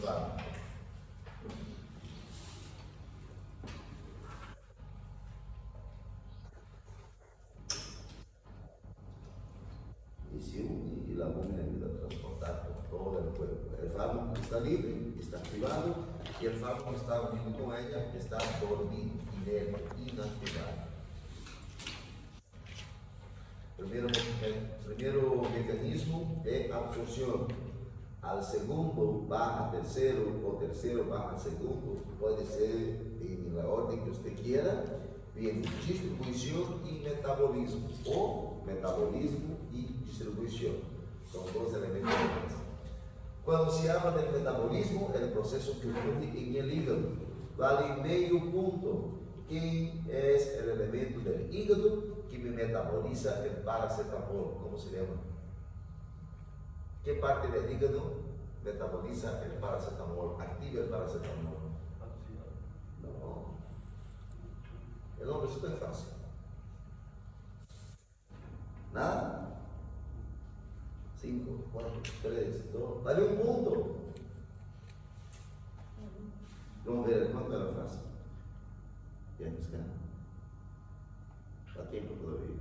fármaco. Y se une y la bomba ayuda a transportar por todo el cuerpo. El fármaco está libre, está activado, y el fármaco está unido con ella, está dormido, inerte, inactivado. Primeiro mecanismo é absorção. Al segundo va a terceiro, o terceiro va al segundo, pode ser em la ordem que você quiera. Viene distribuição e metabolismo, ou metabolismo e distribuição. São dois elementos. Quando se habla del metabolismo, o processo que ocorre em el hígado. Vale meio ponto. Quem é o elemento del hígado que me metaboliza el paracetamol? ¿Cómo se llama? ¿Qué parte del hígado metaboliza el paracetamol? Activa el paracetamol. No. El nombre es súper fácil. Nada. 5, 4, 3, 2. Vale un punto. Vamos a ver cuánto era fácil. Bien, buscar. A tiempo todavía.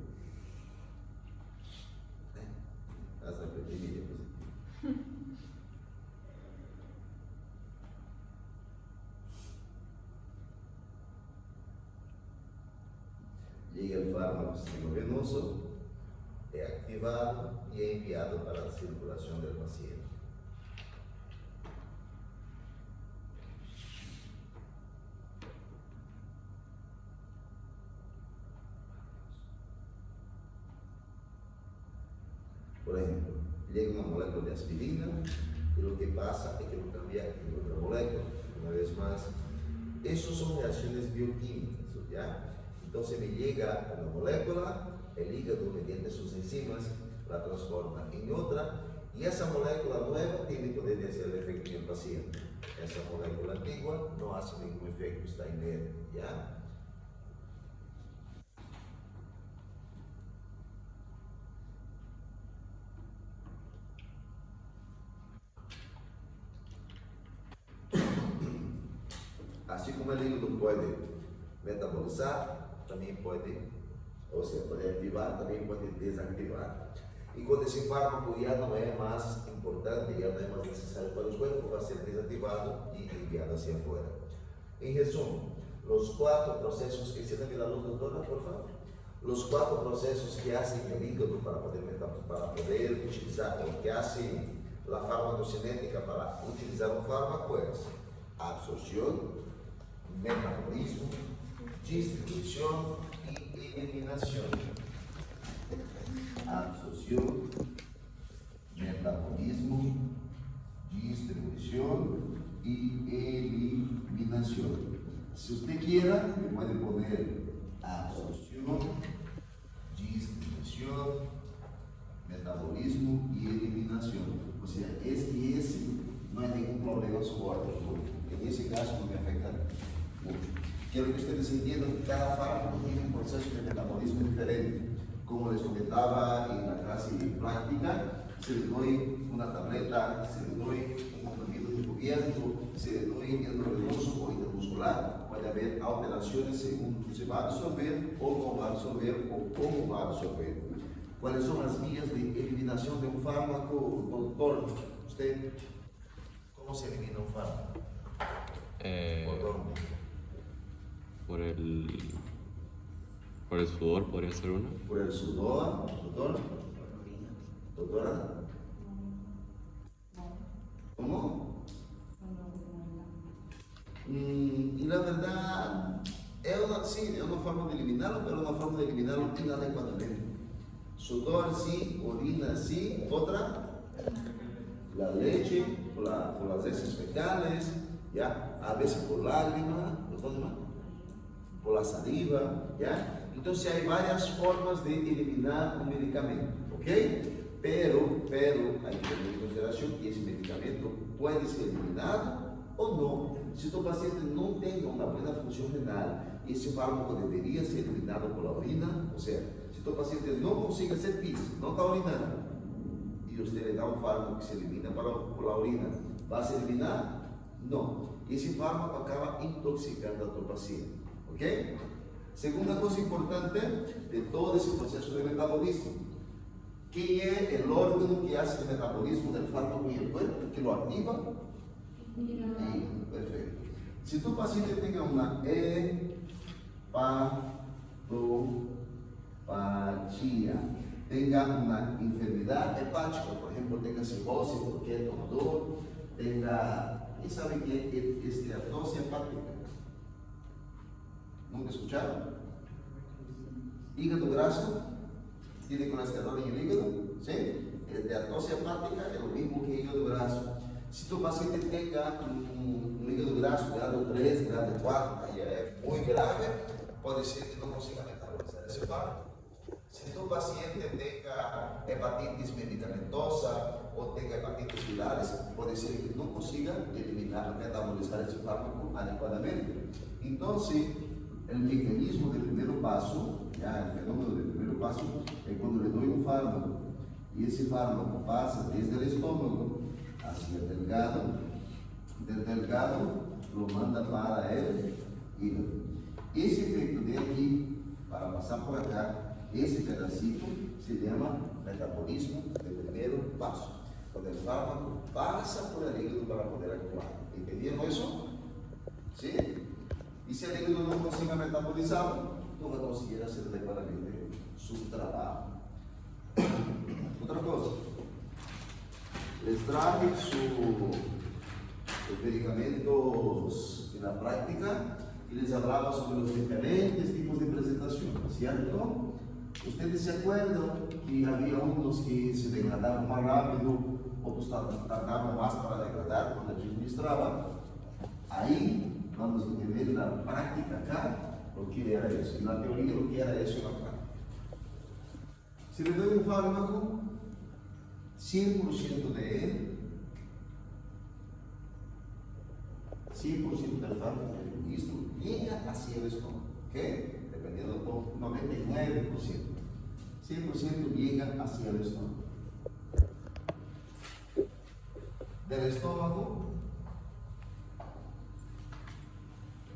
Hasta que termine positivo. Llega el fármaco al sistema venoso, es activado y es enviado para la circulación del paciente. Por ejemplo, llega una molécula de aspirina y lo que pasa es que lo cambia en otra molécula. Una vez más, eso son reacciones bioquímicas, ¿ya? Entonces me llega una molécula, el hígado mediante sus enzimas la transforma en otra y esa molécula nueva tiene poder de hacer el efecto en el paciente. Esa molécula antigua no hace ningún efecto, está inerte, ¿ya? Así como el hígado puede metabolizar, también puede, o sea, puede activar, también puede desactivar. Y cuando ese fármaco ya no es más importante, ya no es más necesario para el cuerpo, va a ser desactivado y enviado hacia afuera. En resumen, los 4 procesos que se dan la luz, doctora, por favor. Los 4 procesos que hacen el hígado para poder utilizar, o que hace la farmacocinética para utilizar un fármaco es absorción, metabolismo, distribución y eliminación. Absorción, metabolismo, distribución y eliminación. Si usted quiera, me puede poner absorción, distribución, metabolismo y eliminación. O sea, ese no hay ningún problema su orden. En ese caso no me afecta mucho. Quiero que ustedes entiendan que cada fármaco tiene un proceso de metabolismo diferente. Como les comentaba en la clase práctica, si le doy una tableta, si le doy un comprimido de cubierto, si le doy intravenoso o intermuscular, puede haber alteraciones según se va a absorber o no va a absorber o cómo va a absorber. ¿Cuáles son las vías de eliminación de un fármaco, doctor? ¿Usted cómo se elimina un fármaco? ¿Por dónde? Por el sudor, podría ser uno. Por el sudor, doctor. Doctora. ¿Cómo? Y la verdad, sí, es una forma de eliminarlo, pero una forma de eliminarlo inadecuadamente. Sudor sí, orina sí, otra, la leche, por las heces fecales, ¿ya? A veces por lágrimas, por la saliva, ¿ya? Entonces hay varias formas de eliminar un medicamento, ¿ok? Pero hay que tener en consideración que ese medicamento puede ser eliminado o no. Si tu paciente no tenga una buena función renal y ese fármaco debería ser eliminado por la orina, o sea, si tu paciente no consigue hacer pis, no está orinando, y usted le da un fármaco que se elimina por la orina, ¿va a ser eliminado? No, ese fármaco acaba intoxicando a tu paciente. ¿Ok? Segunda cosa importante de todo ese proceso de metabolismo. ¿Qué es el órgano que hace el metabolismo del fármaco en el cuerpo? ¿Que lo activa? Hígado. Perfecto. Si tu paciente tenga una hepatopatía, tenga una enfermedad hepática, por ejemplo, tenga cirrosis porque es tomador, tenga, ¿y sabe qué es esteatosis hepática? ¿Nunca escucharon? Hígado graso, tiene colesterol en el hígado, ¿sí? Esteatosis hepática es lo mismo que hígado graso. Si tu paciente tenga un hígado graso grado 3, grado 4, ya es muy grave, puede ser que no consiga metabolizar ese fármaco. Si tu paciente tenga hepatitis medicamentosa o tenga hepatitis virales, puede ser que no consiga eliminar, metabolizar ese fármaco adecuadamente. Entonces, el mecanismo del primer paso, ya el fenómeno del primer paso, es cuando le doy un fármaco y ese fármaco pasa desde el estómago hacia el delgado, del delgado lo manda para el hígado. Ese efecto de aquí, para pasar por acá, ese pedacito se llama metabolismo del primer paso, cuando el fármaco pasa por el hígado para poder actuar. ¿Entendieron eso? ¿Sí? Y si el hígado no consigue metabolizarlo, no va a conseguir hacer adecuadamente su trabajo. Otra cosa, les traje sus medicamentos en la práctica y les hablaba sobre los diferentes tipos de presentación, ¿cierto? Ustedes se acuerdan que había unos que se degradaban más rápido, otros tardaban más para degradar cuando administraban. Ahí vamos a entender en la práctica acá lo que era eso, en la teoría lo que era eso en la práctica. Si le doy un fármaco, 100% de él, 100% del fármaco que le ministro llega hacia el estómago, ¿ok? Dependiendo del 99%. 100% llega hacia el estómago. Del estómago,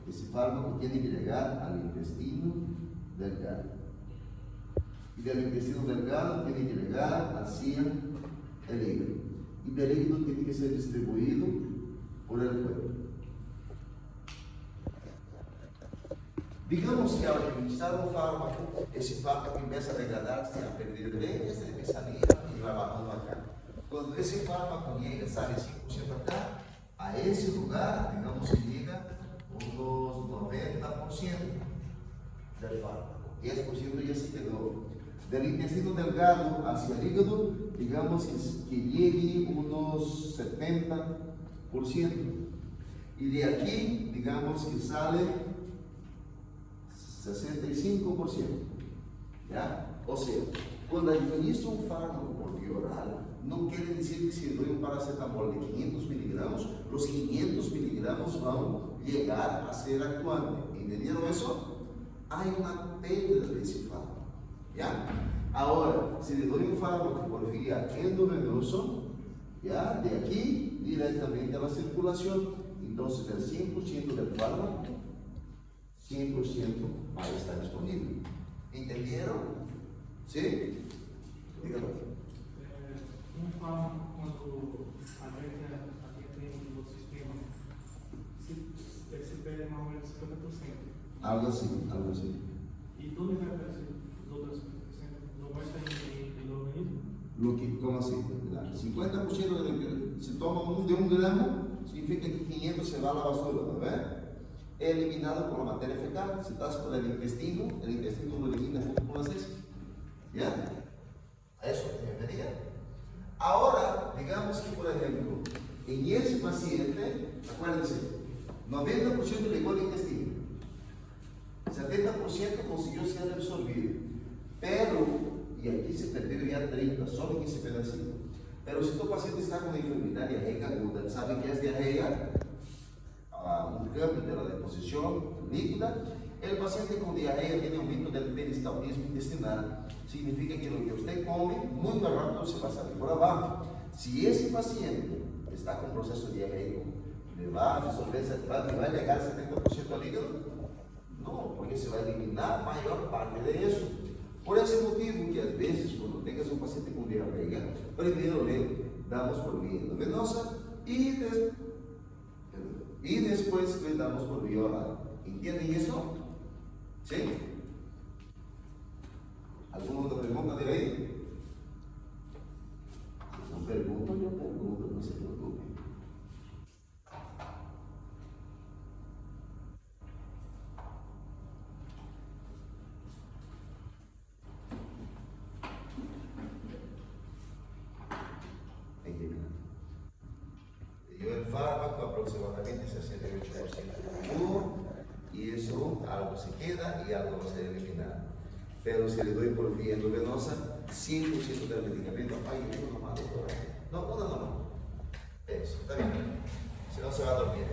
ese fármaco tiene que llegar al intestino delgado. Y del intestino delgado tiene que llegar hacia el hígado. Y del hígado tiene que ser distribuido por el cuerpo. Digamos que al administrar un fármaco, ese fármaco empieza a degradarse, a perder leyes de mesanía y va bajando acá. Cuando ese fármaco llega, sale 5% acá, a ese lugar, digamos que llega unos 90% del fármaco. 10% ya se quedó. Del intestino delgado hacia el hígado, digamos que llegue unos 70%. Y de aquí, digamos que sale 65%. ¿Ya? O sea, cuando administro un fármaco por vía oral, no quiere decir que si doy un paracetamol de 500 miligramos, los 500 miligramos van a llegar a ser actuante. ¿Entendieron eso? Hay una pérdida de ese fármaco. ¿Ya? Ahora, si le doy un fármaco por vía endovenoso, ¿ya? De aquí directamente a la circulación, entonces el 100% del fármaco, 100% va a estar disponible. ¿Entendieron? ¿Sí? Dígalo. Un fármaco, cuando a gente aqui tem no sistema, se perde mais ou menos 50%. Algo así, algo así. E tudo vai para os outros 50%, não vai estar no organismo? Lo que, ¿cómo así? El 50% de si toma de un gramo, significa que 500 se va a la basura, ¿no ves? Es eliminado por la materia fecal. Si estás por el intestino lo elimina junto con las heces. ¿Ya? A eso me refería. Ahora, digamos que, por ejemplo, en ese paciente, acuérdense, 90% llegó al intestino, 70% consiguió ser absorbido, pero, y aquí se perdió ya 30, solo en ese pedacito. Pero si tu paciente está con una enfermedad diarreica aguda, ¿sabe qué es diarrea? Un cambio de la deposición líquida. El paciente con diarrea tiene aumento del peristaltismo intestinal. Significa que lo que usted come muy rápido se va a salir por abajo. Si ese paciente está con proceso diarreico ¿Le va a disolver, va a llegar al 70% al hígado? No, porque se va a eliminar mayor parte de eso. Por ese motivo que a veces cuando tengas un paciente con diarrea, primero le damos por vía endovenosa y después le damos por vía oral. ¿Entienden eso? ¿Sí? ¿Alguna otra pregunta de ahí? Si no pregunto, yo pregunto, no se preocupen. Yo el fármaco aproximadamente 68% puro y eso algo se queda y algo va a ser eliminado. Pero si le doy por vía endovenosa, 100% del medicamento, ay, uno nomás, doctora. No. Eso, está bien. Si no se va a dormir.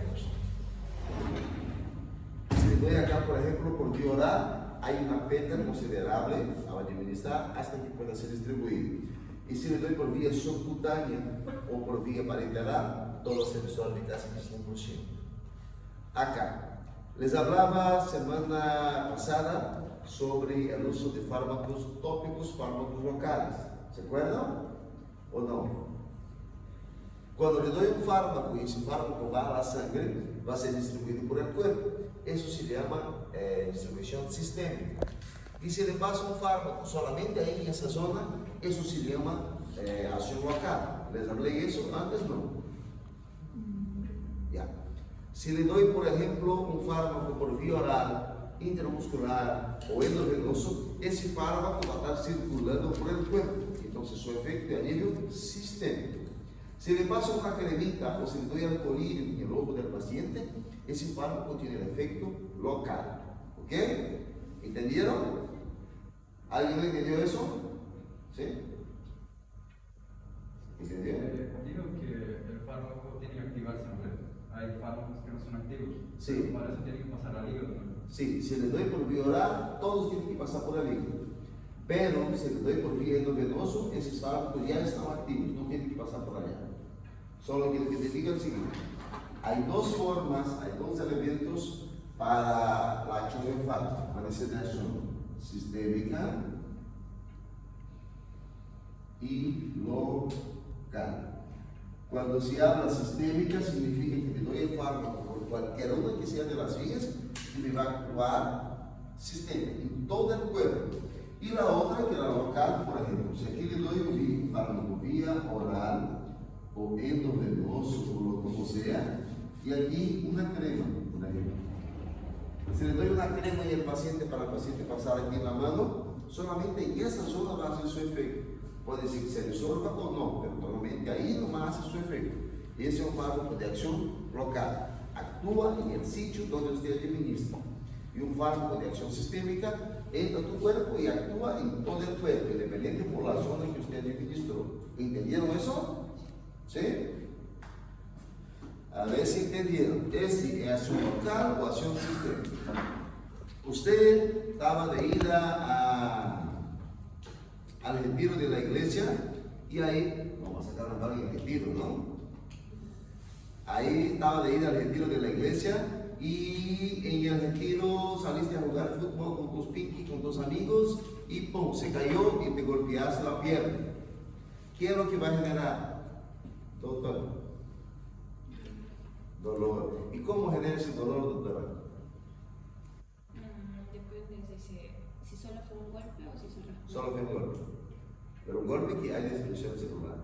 Si le doy acá, por ejemplo, por vía oral, hay una peta considerable a administrar hasta que pueda ser distribuido. Y si le doy por vía subcutánea o por vía parenteral, todo se resuelve casi 100%. Acá, les hablaba semana pasada sobre el uso de fármacos tópicos, fármacos locales. ¿Se acuerdan? ¿O no? Cuando le doy un fármaco y ese fármaco va a la sangre, va a ser distribuido por el cuerpo. Eso se llama distribución sistémica. Y si le pasa un fármaco solamente ahí en esa zona, eso se llama acción local. ¿Les hablé de eso antes? No. Ya. Si le doy, por ejemplo, un fármaco por vía oral, intramuscular o endovenoso, ese fármaco va a estar circulando por el cuerpo. Entonces su efecto es a nivel sistémico. Si le paso una cremita o si le doy alcoholídeo en el ojo del paciente, ese fármaco tiene el efecto local. ¿Ok? ¿Entendieron? ¿Alguien entendió eso? ¿Sí? ¿Entendieron? Digo que el fármaco tiene que activarse, ¿no? Hay fármacos que no son activos. Sí. Para eso tiene que pasar al hígado, ¿no? Sí, si le doy por vía oral, todos tienen que pasar por el hígado. Pero si le doy por vía endovenoso, esos fármacos ya están activos, no tienen que pasar por allá. Solo quiero que te diga el siguiente: hay dos formas, hay dos elementos para la acción del fármaco. Puede ser de acción sistémica y local. Cuando se habla sistémica, significa que le doy el fármaco por cualquier una que sea de las vías y me va a actuar sistémica en todo el cuerpo. Y la otra, que la local, por ejemplo, si aquí le doy un fármaco vía oral o endovenoso o lo como sea, y aquí una crema, por ejemplo. Si le doy una crema y el paciente, para el paciente pasar aquí en la mano, solamente en esa zona va a hacer su efecto. Puede ser que se resuelva o no, pero normalmente ahí nomás hace su efecto. Y ese es un fármaco de acción local. Actúa en el sitio donde usted administra. Y un fármaco de acción sistémica entra a tu cuerpo y actúa en todo el cuerpo, independiente por la zona que usted administró. ¿Entendieron eso? ¿Sí? A ver si entendieron. ¿Es acción local o acción sistémica? Usted estaba de ida al retiro de la iglesia y ahí, vamos a sacar una palabra en retiro, ¿no? Ahí estaba de ida al retiro de la iglesia y en el retiro saliste a jugar fútbol con tus pinky, con tus amigos y ¡pum! Se cayó y te golpeaste la pierna. ¿Qué es lo que va a generar? Doctor, dolor. ¿Y cómo genera ese dolor, doctora? Depende si solo fue un golpe o si son las Solo fue un golpe. Pero un golpe que hay destrucción celular.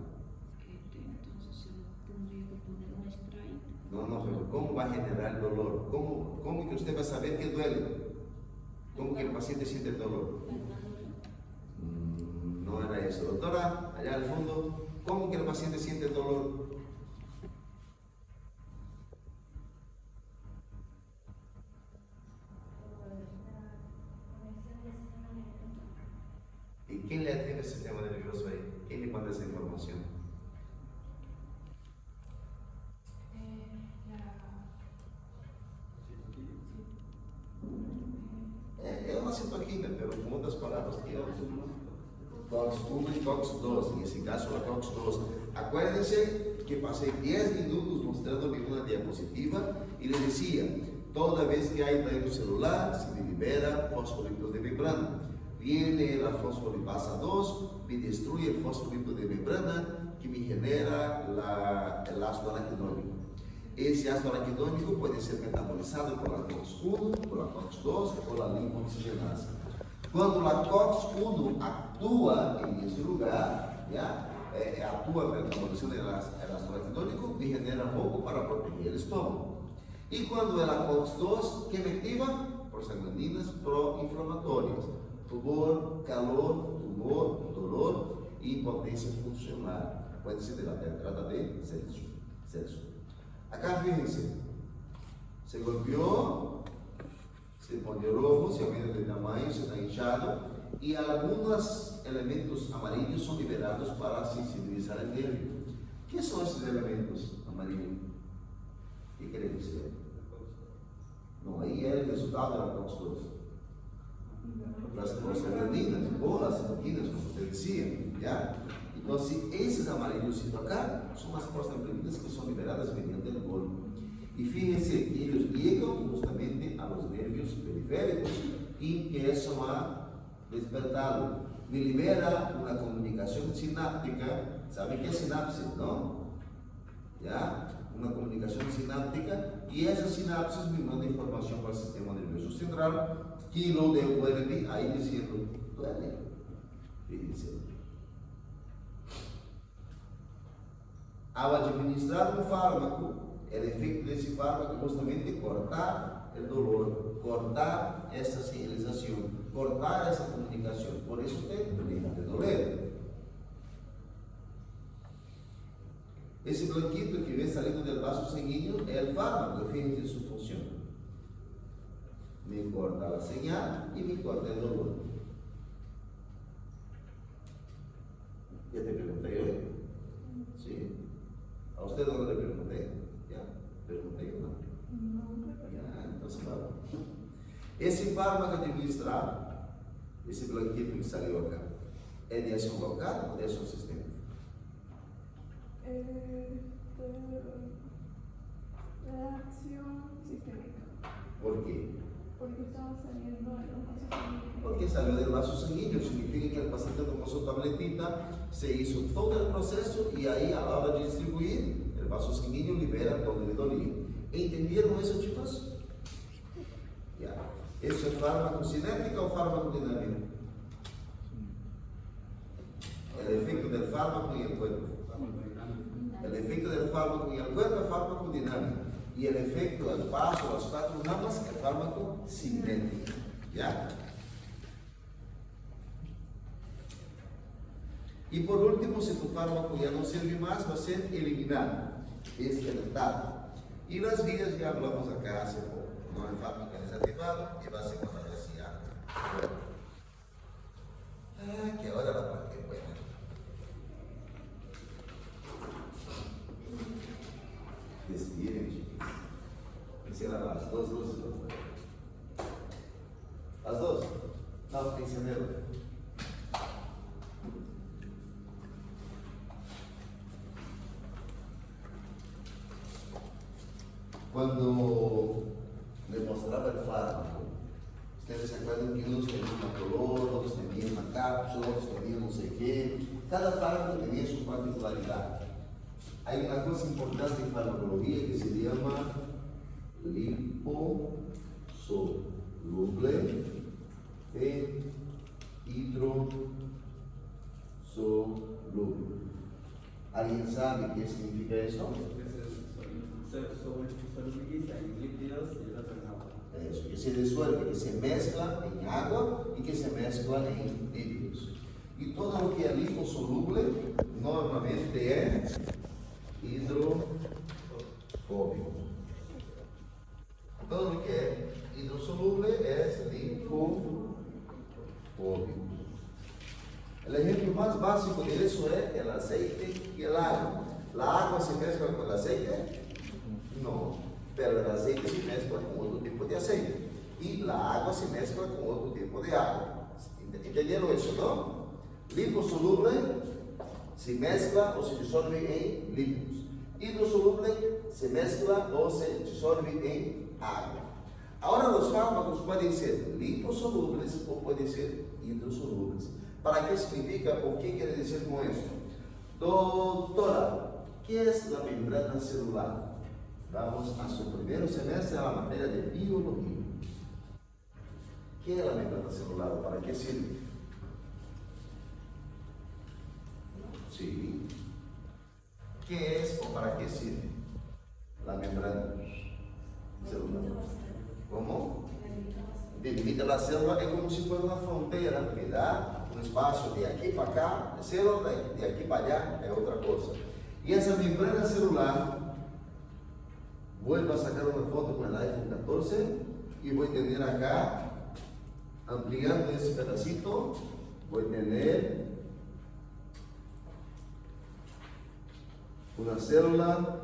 Entonces tendría que poner un spray. No, pero ¿cómo va a generar el dolor? ¿Cómo que usted va a saber que duele? ¿Cómo que el paciente siente el dolor? No era eso. Doctora, allá al fondo, ¿cómo que el paciente siente el dolor? ¿Y quién le atiende el sistema nervioso ahí? ¿Quién le manda esa información? Es una citoquina, pero con otras palabras, COX1 y COX2, en ese caso la COX2. Acuérdense que pasé 10 minutos mostrándome una diapositiva y le decía, toda vez que hay daño celular, se me libera fosfolípidos de membrana. Viene la fosfolipasa 2, me destruye el fosfolípido de membrana que me genera el ácido araquidónico. Ese ácido araquidónico puede ser metabolizado por la COX-1, por la COX-2 o por la linfoxigenasa. Cuando la COX-1 actúa en ese lugar, ¿ya? Actúa en la metabolización del ácido araquidónico y genera moco para proteger el estómago. Y cuando es la COX-2, ¿qué me activa? Prostaglandinas proinflamatorias. Tumor, calor, tumor, dolor y impotencia funcional. Puede ser de la tetrada de Celso. Acá fíjense, se golpeó, se pone rojo, se aumenta de tamaño, se está hinchado y algunos elementos amarillos son liberados para sensibilizar el nervio. ¿Qué son esos elementos amarillos? ¿Qué quiere decir? No, ahí é el resultado de la COX-2. Las prostaglandinas o las citoquinas, como usted decía, ¿ya? Entonces, esses amarillos acá son las prostaglandinas que son liberadas mediante el golpe. Y fíjense que ellos llegan justamente a los nervios periféricos y empiezan a despertarlo. Me libera una comunicación sináptica. ¿Sabe qué es sinapsis, no? ¿Ya? Una comunicación sináptica y esa sinapsis me manda información para el sistema nervioso central que lo devuelve ahí diciendo, duele. Fíjense. Ao administrar um fármaco, o efeito desse fármaco é justamente cortar o dolor, cortar essa sinalização, cortar essa comunicação. Por isso tem de doler. Esse blanquito que vem saindo do vaso sanguíneo é o fármaco, fíjense sua função. Me corta a señal e me corta o dolor. Já te perguntei hoje? Sim. A usted no le pregunté. ¿Ya? ¿Pregunté o no? No. Ya, entonces va. Esse fármaco administrado, esse blanquito que salió acá, é de ação local ou de ação sistêmica? Reacción sistémica. ¿Por qué? Porque estaba saliendo de los vasos sanguíneos. Porque salió del vaso sanguíneo, significa que el paciente tomó su tabletita, se hizo todo el proceso y ahí a la hora de distribuir, el vaso sanguíneo libera donde le dolía. ¿Entendieron eso, chicos? Ya. ¿Eso es fármaco cinético o fármaco dinámico? El efecto del fármaco en el cuerpo. El efecto del fármaco en el cuerpo es fármaco dinámico. Y el efecto del paso, las 4 ramas, es fármaco cinético. ¿Ya? Y por último, si tu fármaco ya no sirve más, va a ser eliminado, descartado. Y las vías ya hablamos acá hace poco. No el fármaco desativado y va a ser contrarreciado. Ah, que ahora la parte buena. Respiren, chicos. Enciendan las 2 luces. Las 2. No, encendieron. Cuando le mostraba el fármaco, ustedes se acuerdan que unos tenían un color, otros tenían una cápsula, otros tenían no sé qué. Cada fármaco tenía su particularidad. Hay una cosa importante en farmacología que se llama liposoluble e hidrosoluble. ¿Alguien sabe qué significa eso? Solubiliza en lípidos y el otro en agua. Eso, que se disuelve, que se mezcla en agua y que se mezcla en lípidos. Y todo lo que es liposoluble normalmente es hidrofóbico. Todo lo que es hidrosoluble es lipofóbico. El ejemplo más básico de eso es el aceite y el agua. ¿La agua se mezcla con el aceite? No, pero el aceite se mezcla con otro tipo de aceite. Y la agua se mezcla con otro tipo de agua. ¿Entendieron eso, no? Liposoluble se mezcla o se disuelve en lípidos. Hidrosoluble se mezcla o se disolve en agua. Ahora los fármacos pueden ser liposolubles o pueden ser hidrosolubles. ¿Para qué significa o qué quiere decir con esto? Doctora, ¿qué es la membrana celular? Vamos a su primer semestre a la materia de biología. ¿Qué es la membrana celular? ¿Para qué sirve? Sí. ¿Qué es o para qué sirve la membrana celular? ¿Cómo? Delimita la célula, es como si fuera una frontera que da un espacio de aquí para acá, de célula, de aquí para allá, es otra cosa. Y esa membrana celular, vuelvo a sacar una foto con el iPhone 14 y voy a tener acá, ampliando ese pedacito, voy a tener una célula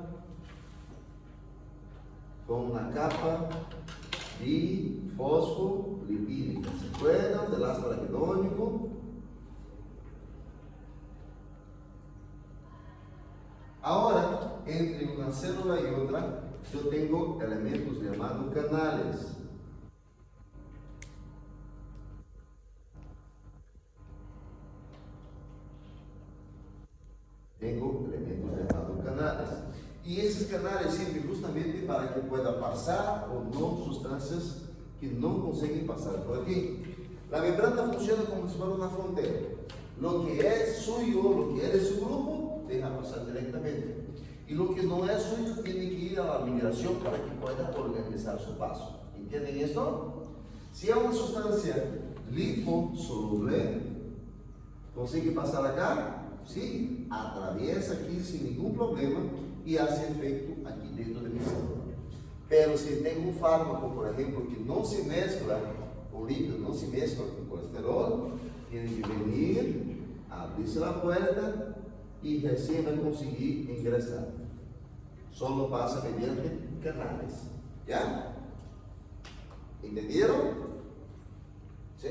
con una capa bifosfolipídica. ¿Se acuerdan del ácido araquidónico? Ahora, entre una célula y otra, yo tengo elementos llamados canales. Tengo elementos llamados canales. Y esos canales sirven justamente para que pueda pasar o no sustancias que no consiguen pasar por aquí. La membrana funciona como si fuera una frontera. Lo que es suyo, lo que es de su grupo, deja pasar directamente. Y lo que no es suyo tiene que ir a la migración para que pueda organizar su paso. ¿Entienden esto? Si es una sustancia liposoluble, consigue pasar acá, sí, atraviesa aquí sin ningún problema y hace efecto aquí dentro de mi célula. Pero si tengo un fármaco, por ejemplo, que no se mezcla con lípidos, no se mezcla con colesterol, tiene que venir, abrirse la puerta y recién va a conseguir ingresar. Solo pasa mediante canales. ¿Ya? ¿Entendieron? ¿Sí?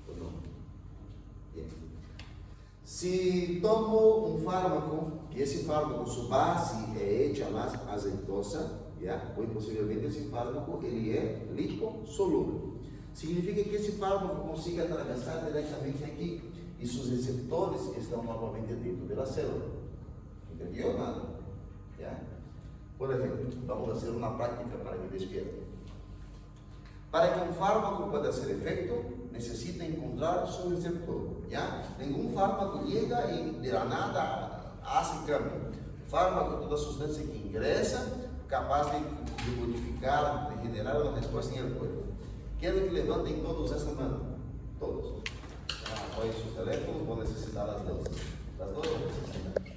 ¿O no? Bien. Si tomo un fármaco, que ese fármaco, su base es hecha más aceitosa, ¿ya? Muy posiblemente ese fármaco ele es liposoluble. Significa que ese fármaco consigue atravesar directamente aquí y sus receptores están novamente dentro de la célula. ¿Entendió? Nada. ¿Ya? Por ejemplo, vamos a hacer una práctica para que despierten. Para que un fármaco pueda hacer efecto, necesita encontrar su receptor. ¿Ya? Ningún fármaco llega y de la nada hace cambio. Fármaco es toda sustancia que ingresa, capaz de modificar, de generar una respuesta en el cuerpo. Quiero que levantem todos essa mano. Todos. Apoiem sus teléfonos, vão necessitar las dos. Las dos vão necessitar.